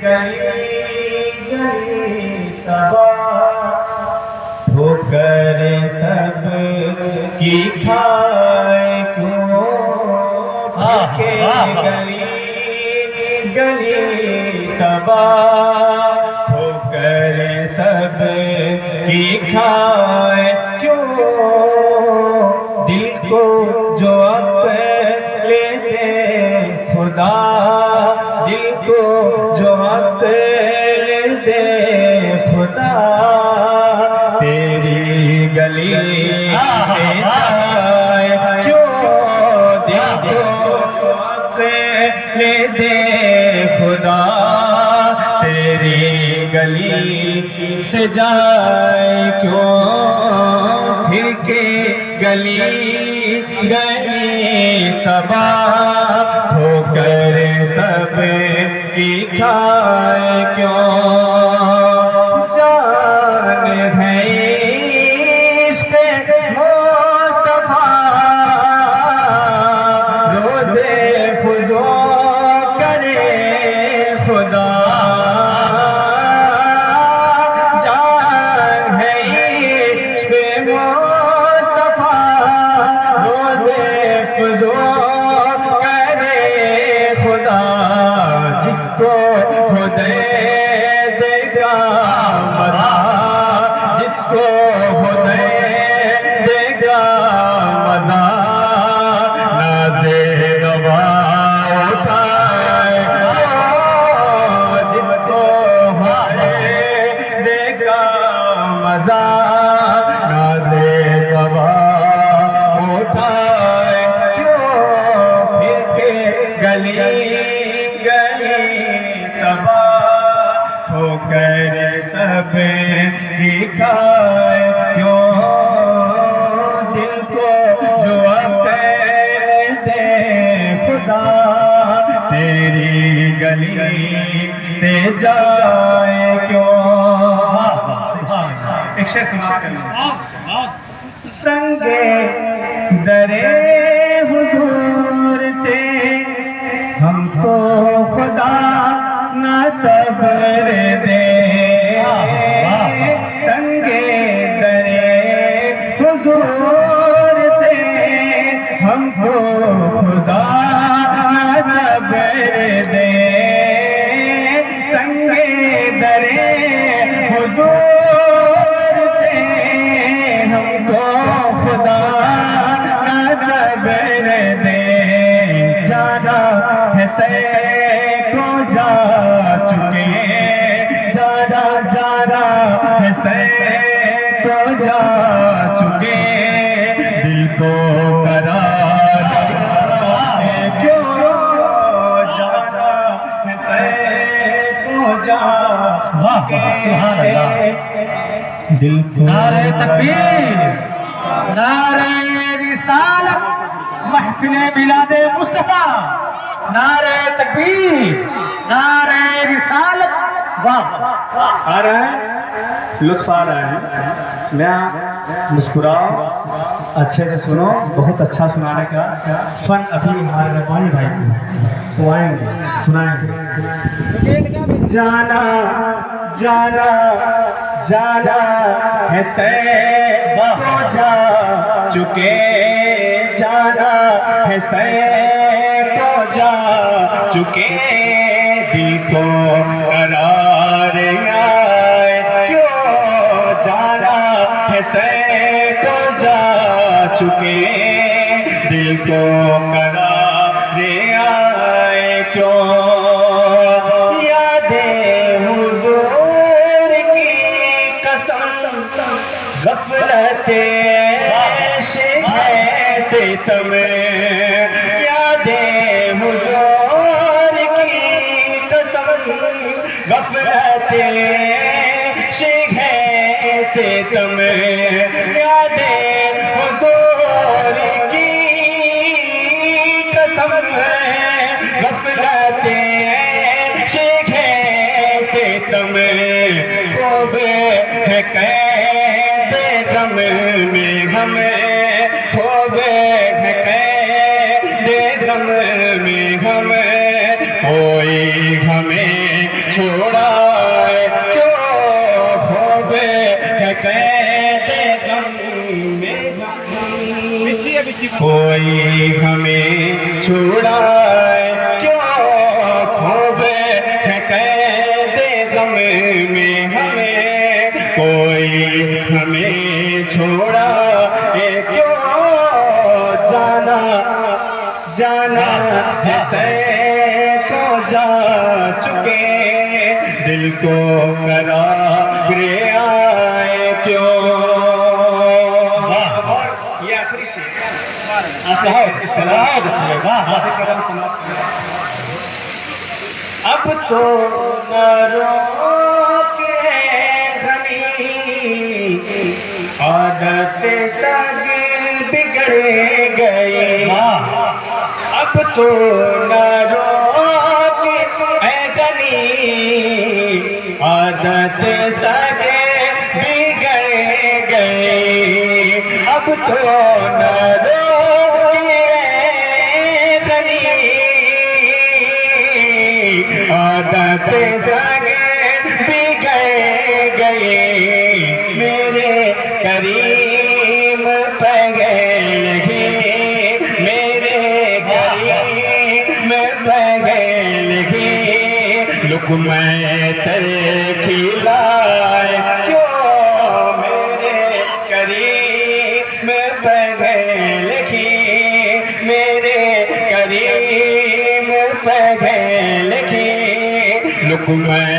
गली गली तबाह ठोकर सब की खाए क्यों के गली गली तबाह ठोकर सब की खाए क्यों दिल को जो अक्ल दे खुदा दिल को जो अक्ल दे खुदा तेरी गली से जाए क्यों दिल को जो अक्ल दे खुदा तेरी गली से जाए क्यों फिर के गली गली तबाह ठोकर सब की खाए क्यों जान है इश्क़ मुस्तफ़ा रोज़े फ़ुज़ो करे खुदा जान है इश्क़ मुस्तफ़ा रोज़े फ़ुज़ो करे खुदा जिसको खुदे देगा मज़ा जिसको खुदे देगा मज़ा नाज़े नवा उठाए जिसको खुदे देगा मज़ा नाज़े नवा उठाए क्यों फिर के गली गली तबाह ठोकर सब की खाए क्यों दिल को जो अक्ल दे खुदा तेरी गली से जाए क्यों एक शेर सुनाते हैं संगे दरे हुजूर से हमको खुदा ना सब्र दे संगे दरे हुजूर से हमको खुदा ना सब्र दे संगे दरे हुजूर से हमको खुदा ना सब्र दे जाना है सैको जा चुके जाना जाना है सैको जा चुके दिल को करार है क्यों जाना है सैको जा चुके दिल को नारे तकबीर नारे रिसालत महफिले मिलादे मुस्तफा नारे तकबीर नारे रिसालत वाह आ रहा है लुत्फ आ रहा है मैं मुस्कुराओ अच्छे से सुनो बहुत अच्छा सुनाने का फन अभी हमारे रब्बानी भाई को वो आएंगे सुनाएंगे जाना जाना जाना है सैको जा चुके जाना है सैको जा चुके दिल को करार आए क्यों जाना है सैको जा चुके दिल को करार आए क्यों यादें हुजूर की कसम गफलते सितम यादें हुजूर की कसम गफलते सितम यादें हुजूर की कसम गफलते सितम खूब है कैद गम में हमें खूब है कैद गम में हमें कोई हमें छू छोड़ा क्यों खोबे कैदे गम में कोई हमें छोड़ा क्यों खोबे कैदे गम में हमें कोई हमें छोड़ा क्यों जाना जाना है तो जा चुके दिल को करार आए क्यों। और ये आखिरी शेर अब तो न रोके घनी आदत सगी बिगड़े गए अब तो न रोके घनी आदत सगे बिगड़ गए अब तो न रोके घनी आदत सगे बिगड़ गए मेरे करीम पगल लगे मेरे करीम पगल लगे लुकमै खिलाए क्यों मेरे करीम पगल लगे मेरे करीम पगल लगे लुकमै